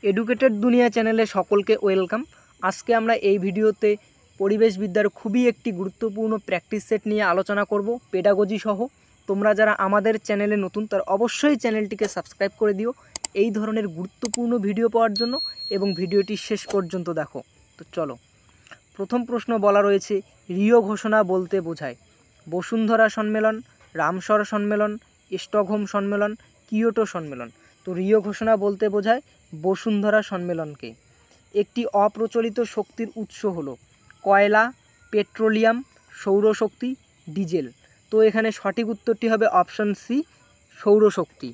Educated দুনিয়া চ্যানেলে সকলকে ওয়েলকাম। আজকে আমরা এই ভিডিওতে পরিবেশবিদ্যার খুবই একটি গুরুত্বপূর্ণ প্র্যাকটিস সেট নিয়ে আলোচনা করব পেডাগজি সহ। তোমরা যারা আমাদের চ্যানেলে নতুন তারা অবশ্যই চ্যানেলটিকে সাবস্ক্রাইব করে দিও এই ধরনের গুরুত্বপূর্ণ ভিডিও পাওয়ার জন্য এবং ভিডিওটি শেষ পর্যন্ত দেখো। তো চলো, প্রথম প্রশ্ন বলা রয়েছে রিও ঘোষণা বলতে বোঝায় বসুন্ধরা সম্মেলন, রামসর সম্মেলন, স্টকহোম সম্মেলন, কিয়োটো সম্মেলন। তো রিও ঘোষণা বলতে বোঝায় বসুন্ধরা সম্মেলনকে। একটি অপ্রচলিত শক্তির উৎস হলো কয়লা, পেট্রোলিয়াম, সৌরশক্তি, ডিজেল। তো এখানে সঠিক উত্তরটি হবে অপশন সি, সৌরশক্তি।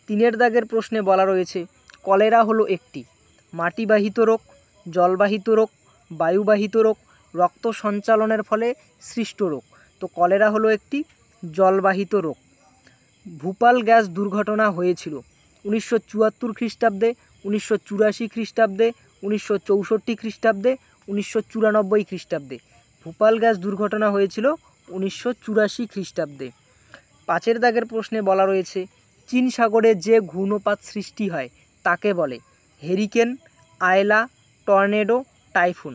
3 দাগের প্রশ্নে বলা রয়েছে কলেরা হলো একটি মাটিবাহিত রোগ, জলবাহিত রোগ, বায়ুবাহিত রোগ, রক্ত সঞ্চালনের ফলে সৃষ্ট রোগ। তো কলেরা হলো একটি জলবাহিত রোগ। ভূপাল গ্যাস দুর্ঘটনা হয়েছিল 1974 খ্রিস্টাব্দে, 1984 খ্রিস্টাব্দে, 1964 খ্রিস্টাব্দে, 1994 খ্রিস্টাব্দে। ভূপাল গ্যাস দুর্ঘটনা হয়েছিল 1984 খ্রিস্টাব্দে। 5 দাগের প্রশ্নে বলা রয়েছে চীন সাগরে যে ঘূর্ণপাত সৃষ্টি হয় তাকে বলে হেরিকেন, আয়লা, টর্নেডো, টাইফুন।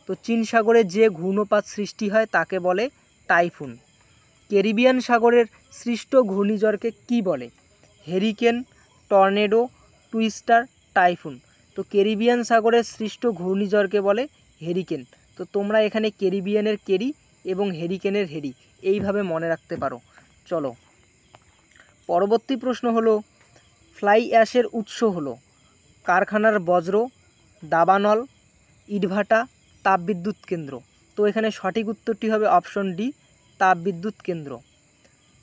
তো চীন সাগরে যে ঘূর্ণপাত সৃষ্টি হয় তাকে বলে টাইফুন। ক্যারিবিয়ান সাগরের সৃষ্ট ঘূর্ণিঝড়কে কি বলে হেরিকেন, টর্নেডো, টুইস্টার, টাইফুন। তো ক্যারিবিয়ান সাগরের সৃষ্ট ঘূর্ণিঝড়কে বলে হেরিকেন। তো তোমরা এখানে ক্যারিবিয়ানের ক্যারি এবং হেরিকেনের হেরি এইভাবে মনে রাখতে পারো। চলো, পরবর্তী প্রশ্ন হলো ফ্লাই অ্যাশের উৎস হলো কারখানার বজ্র, দাবানল, ইটভাটা, তাপবিদ্যুৎ কেন্দ্র। তো এখানে সঠিক উত্তরটি হবে অপশন ডি, তাপবিদ্যুৎ কেন্দ্র।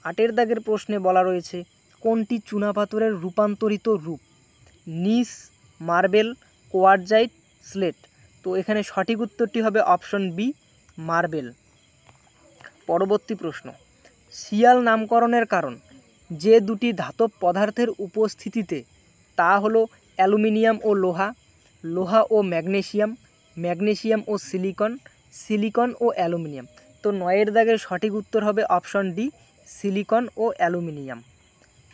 8 দাগের প্রশ্নে বলা রয়েছে কোনটি চুনাপাথরের রূপান্তরিত রূপ নিস, মার্বেল, কোয়ার্টজাইট, স্লেট। তো এখানে সঠিক উত্তরটি হবে অপশন বি, মার্বেল। পরবর্তী প্রশ্ন শিয়াল নামকরণের কারণ যে দুটি ধাতব পদার্থের উপস্থিতিতে, তা হলো অ্যালুমিনিয়াম ও লোহা, লোহা ও ম্যাগনেসিয়াম, ম্যাগনেসিয়াম ও সিলিকন, সিলিকন ও অ্যালুমিনিয়াম। তো 9 দাগের সঠিক উত্তর হবে অপশন ডি, সিলিকন ও অ্যালুমিনিয়াম।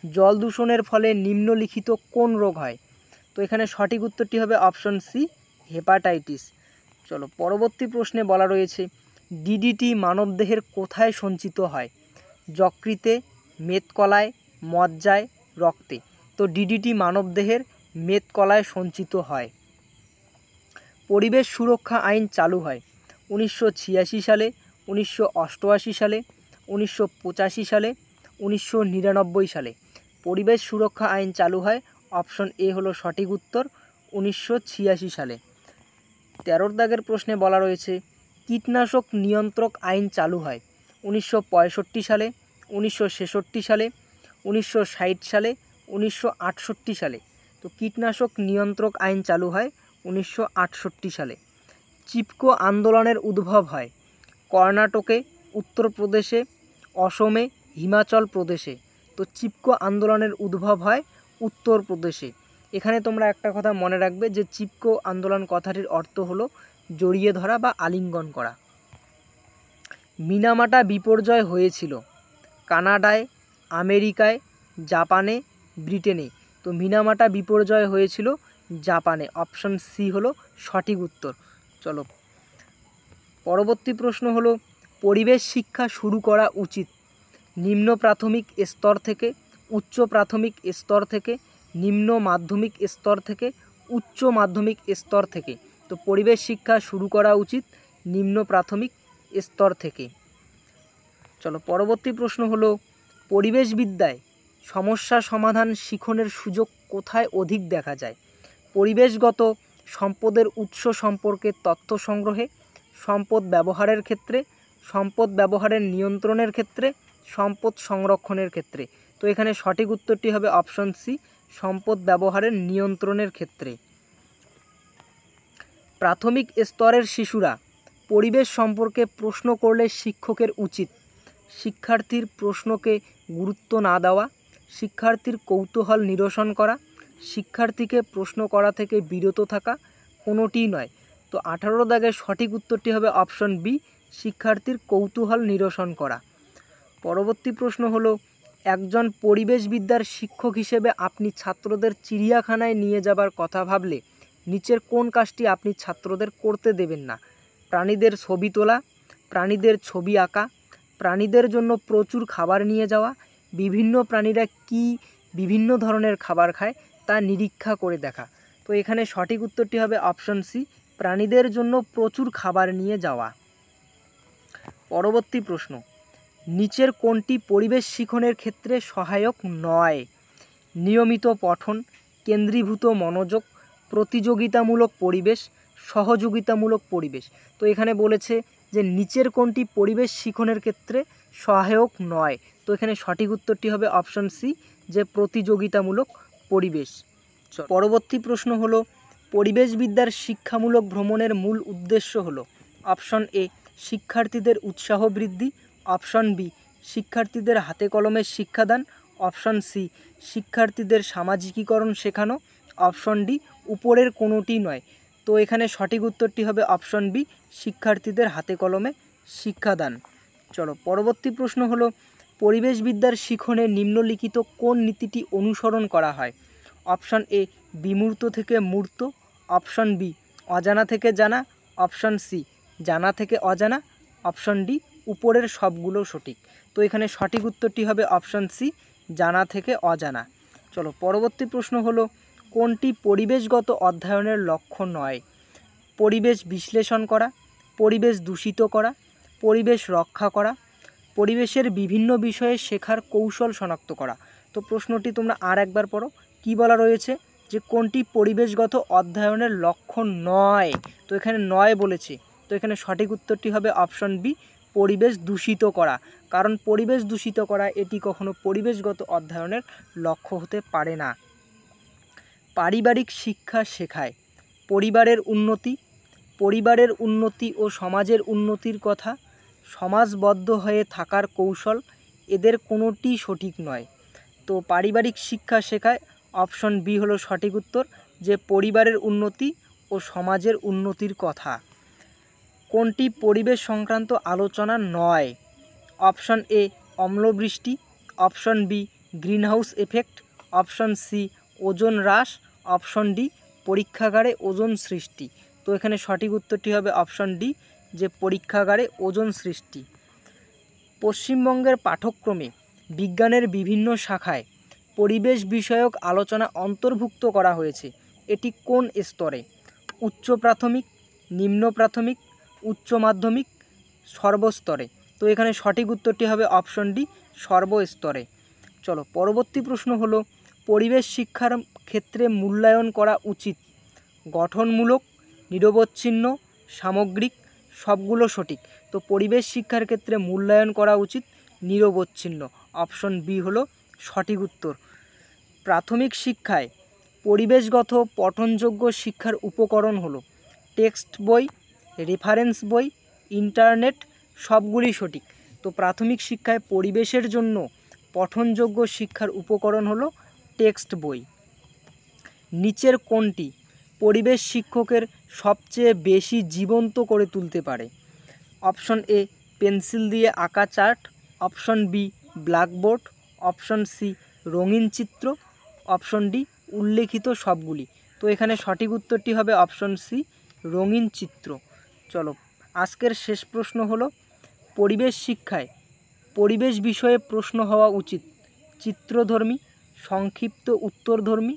জল দূষণের ফলে নিম্নলিখিত কোন রোগ হয়? তো এখানে সঠিক উত্তরটি হবে অপশন সি, হেপাটাইটিস। চলো, পরবর্তী প্রশ্নে বলা রয়েছে ডিডিটি মানবদেহের কোথায় সঞ্চিত হয় যকৃতে, মেদকলায়, মজ্জায়, রক্তে। তো ডিডিটি মানবদেহের মেদকলায় সঞ্চিত হয়। পরিবেশ সুরক্ষা আইন চালু হয় 1986 সালে, 1988 সালে, 1985 সালে, 1999 সালে। পরিবেশ সুরক্ষা আইন চালু হয় অপশন এ হলো সঠিক উত্তর, 1986 সালে। 13 দাগের প্রশ্নে বলা রয়েছে কীটনাশক নিয়ন্ত্রক আইন চালু হয় 1965 সালে, 1966 সালে, 1960 সালে, 1968 সালে। তো কীটনাশক নিয়ন্ত্রক আইন চালু হয় 1968 সালে। চিপকো আন্দোলনের উদ্ভব হয় কর্ণাটকে, উত্তরপ্রদেশে, অসমে, হিমাচল প্রদেশে। তো চিপকো আন্দোলনের উদ্ভব হয় উত্তরপ্রদেশে। এখানে তোমরা একটা কথা মনে রাখবে যে চিপকো আন্দোলন কথাটির অর্থ হলো জড়িয়ে ধরা বা আলিঙ্গন করা। মিনামাটা বিপর্যয় হয়েছিল কানাডায়, আমেরিকায়, জাপানে, ব্রিটেনে। তো মিনামাটা বিপর্যয় হয়েছিল জাপানে। অপশন সি হলো সঠিক উত্তর। চলো, পরবর্তী প্রশ্ন হলো পরিবেশ শিক্ষা শুরু করা উচিত নিম্ন প্রাথমিক স্তর থেকে, উচ্চ প্রাথমিক স্তর থেকে, নিম্ন মাধ্যমিক স্তর থেকে, উচ্চ মাধ্যমিক স্তর থেকে। তো পরিবেশ শিক্ষা শুরু করা উচিত নিম্ন প্রাথমিক স্তর থেকে। চলো, পরবর্তী প্রশ্ন হলো পরিবেশবিদ্যায় সমস্যা সমাধান শিখনের সুযোগ কোথায় অধিক দেখা যায় পরিবেশগত সম্পদের উৎস সম্পর্কে তথ্য সংগ্রহে, সম্পদ ব্যবহারের ক্ষেত্রে, সম্পদ ব্যবহারের নিয়ন্ত্রণের ক্ষেত্রে, সম্পদ সংরক্ষণের ক্ষেত্রে। তো এখানে সঠিক উত্তরটি হবে অপশন সি, সম্পদ ব্যবহারের নিয়ন্ত্রণের ক্ষেত্রে। প্রাথমিক স্তরের শিশুরা পরিবেশ সম্পর্কে প্রশ্ন করলে শিক্ষকের উচিত শিক্ষার্থীর প্রশ্নকে গুরুত্ব না দেওয়া, শিক্ষার্থীর কৌতূহল নিরসন করা, শিক্ষার্থীকে প্রশ্ন করা থেকে বিরত থাকা, কোনোটিই নয়। তো 18 দাগের সঠিক উত্তরটি হবে অপশন বি, শিক্ষার্থীর কৌতূহল নিরসন করা। পরবর্তী প্রশ্ন হলো একজন পরিবেশবিদ্যার শিক্ষক হিসেবে আপনি ছাত্রদের চিড়িয়াখানায় নিয়ে যাবার কথা ভাবলে নিচের কোন কাজটি আপনি ছাত্রদের করতে দেবেন না? প্রাণীদের ছবি তোলা, প্রাণীদের ছবি আঁকা, প্রাণীদের জন্য প্রচুর খাবার নিয়ে যাওয়া, বিভিন্ন প্রাণীরা কী বিভিন্ন ধরনের খাবার খায় তা নিরীক্ষা করে দেখা। তো এখানে সঠিক উত্তরটি হবে অপশন সি, প্রাণীদের জন্য প্রচুর খাবার নিয়ে যাওয়া। পরবর্তী প্রশ্ন, নিচের কোনটি পরিবেশ শিখনের ক্ষেত্রে সহায়ক নয়? নিয়মিত পঠন, কেন্দ্রীভূত মনোযোগ, প্রতিযোগিতামূলক পরিবেশ, সহযোগিতামূলক পরিবেশ। তো এখানে বলেছে যে নিচের কোনটি পরিবেশ শিখনের ক্ষেত্রে সহায়ক নয়। তো এখানে সঠিক উত্তরটি হবে অপশন সি, যে প্রতিযোগিতামূলক পরিবেশ। পরবর্তী প্রশ্ন হলো, পরিবেশবিদ্যার শিক্ষামূলক ভ্রমণের মূল উদ্দেশ্য হলো অপশন এ শিক্ষার্থীদের উৎসাহ বৃদ্ধি, অপশন বি শিক্ষার্থীদের হাতে কলমে শিক্ষাদান, অপশন সি শিক্ষার্থীদের সামাজিকীকরণ শেখানো, অপশন ডি উপরের কোনোটি নয়। তো এখানে সঠিক উত্তরটি হবে অপশন বি, শিক্ষার্থীদের হাতে কলমে শিক্ষাদান। চলো পরবর্তী প্রশ্ন হলো, পরিবেশবিদ্যার শিখনে নিম্নলিখিত কোন নীতিটি অনুসরণ করা হয়? অপশন এ বিমূর্ত থেকে মূর্ত, অপশন বি অজানা থেকে জানা, অপশন সি জানা থেকে অজানা, অপশন ডি উপরের সবগুলো সঠিক। তো এখানে সঠিক উত্তরটি হবে অপশন সি, জানা থেকে অজানা। চলো পরবর্তী প্রশ্ন হলো, কোনটি পরিবেশগত অধ্যয়নের লক্ষ্য নয়? পরিবেশ বিশ্লেষণ করা, পরিবেশ দূষিত করা, পরিবেশ রক্ষা করা, পরিবেশের বিভিন্ন বিষয়ে শেখার কৌশল শনাক্ত করা। তো প্রশ্নটি তোমরা আর একবার পড়ো, কি বলা রয়েছে যে কোনটি পরিবেশগত অধ্যয়নের লক্ষ্য নয়। তো এখানে নয় বলেছে, তো এখানে সঠিক উত্তরটি হবে অপশন বি, পরিবেশ দূষিত করা। কারণ পরিবেশ দূষিত করা এটি কখনো পরিবেশগত অধ্যয়নের লক্ষ্য হতে পারে না। পারিবারিক শিক্ষা শেখায় পরিবারের উন্নতি ও সমাজের উন্নতির কথা, সমাজবদ্ধ হয়ে থাকার কৌশল, এদের কোনোটি সঠিক নয়। তো পারিবারিক শিক্ষা শেখায়, অপশন বি হলো সঠিক উত্তর, যে পরিবারের উন্নতি ও সমাজের উন্নতির কথা। কোনটি পরিবেশ সংক্রান্ত আলোচনা নয়? অপশন এ অম্লবৃষ্টি, option B greenhouse effect, option C ozone হ্রাস, অপশন ডি পরীক্ষাগারে ওজোন সৃষ্টি। তো এখানে সঠিক উত্তরটি হবে অপশন ডি, যে পরীক্ষাগারে ওজোন সৃষ্টি। পশ্চিমবঙ্গের পাঠ্যক্রমে বিজ্ঞানের বিভিন্ন শাখায় পরিবেশ বিষয়ক আলোচনা অন্তর্ভুক্ত করা হয়েছে, এটি কোন স্তরে? উচ্চ প্রাথমিক, নিম্ন প্রাথমিক, উচ্চ মাধ্যমিক, সর্বস্তরে। তো এখানে সঠিক উত্তরটি হবে অপশন ডি, সর্বস্তরে। চলো পরবর্তী প্রশ্ন হলো, পরিবেশ শিক্ষার ক্ষেত্রে মূল্যায়ন করা উচিত গঠনমূলক, নিরবচ্ছিন্ন, সামগ্রিক, সবগুলো সঠিক। তো পরিবেশ শিক্ষার ক্ষেত্রে মূল্যায়ন করা উচিত নিরবচ্ছিন্ন, অপশন বি হলো সঠিক উত্তর। প্রাথমিক শিক্ষায় পরিবেশগত পঠনযোগ্য শিক্ষার উপকরণ হলো টেক্সট বই, রেফারেন্স বই, ইন্টারনেট, সবগুলি সঠিক। তো প্রাথমিক শিক্ষায় পরিবেশের জন্য পঠনযোগ্য শিক্ষার উপকরণ হলো টেক্সট বই। নিচের কোনটি পরিবেশ শিক্ষকের সবচেয়ে বেশি জীবন্ত করে তুলতে পারে? অপশন এ পেন্সিল দিয়ে আঁকা chart, option B blackboard, option C রঙিন চিত্র, অপশন ডি উল্লেখিত সবগুলি। তো এখানে সঠিক উত্তরটি হবে অপশন সি, রঙিন চিত্র। চলো আজকের শেষ প্রশ্ন হলো, পরিবেশ শিক্ষায় পরিবেশ বিষয়ে প্রশ্ন হওয়া উচিত চিত্রধর্মী, সংক্ষিপ্ত উত্তরধর্মী,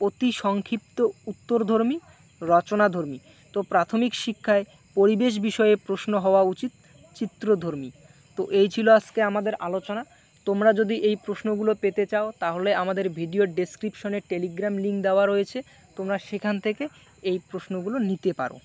অতি সংক্ষিপ্ত উত্তরধর্মী, রচনাধর্মী। তো প্রাথমিক শিক্ষায় পরিবেশ বিষয়ে প্রশ্ন হওয়া উচিত চিত্রধর্মী। তো এই ছিল আজকে আমাদের আলোচনা। তোমরা যদি এই প্রশ্নগুলো পেতে চাও তাহলে আমাদের ভিডিওর ডেসক্রিপশনে টেলিগ্রাম লিঙ্ক দেওয়া রয়েছে, তোমরা সেখান থেকে এই প্রশ্নগুলো নিতে পারো।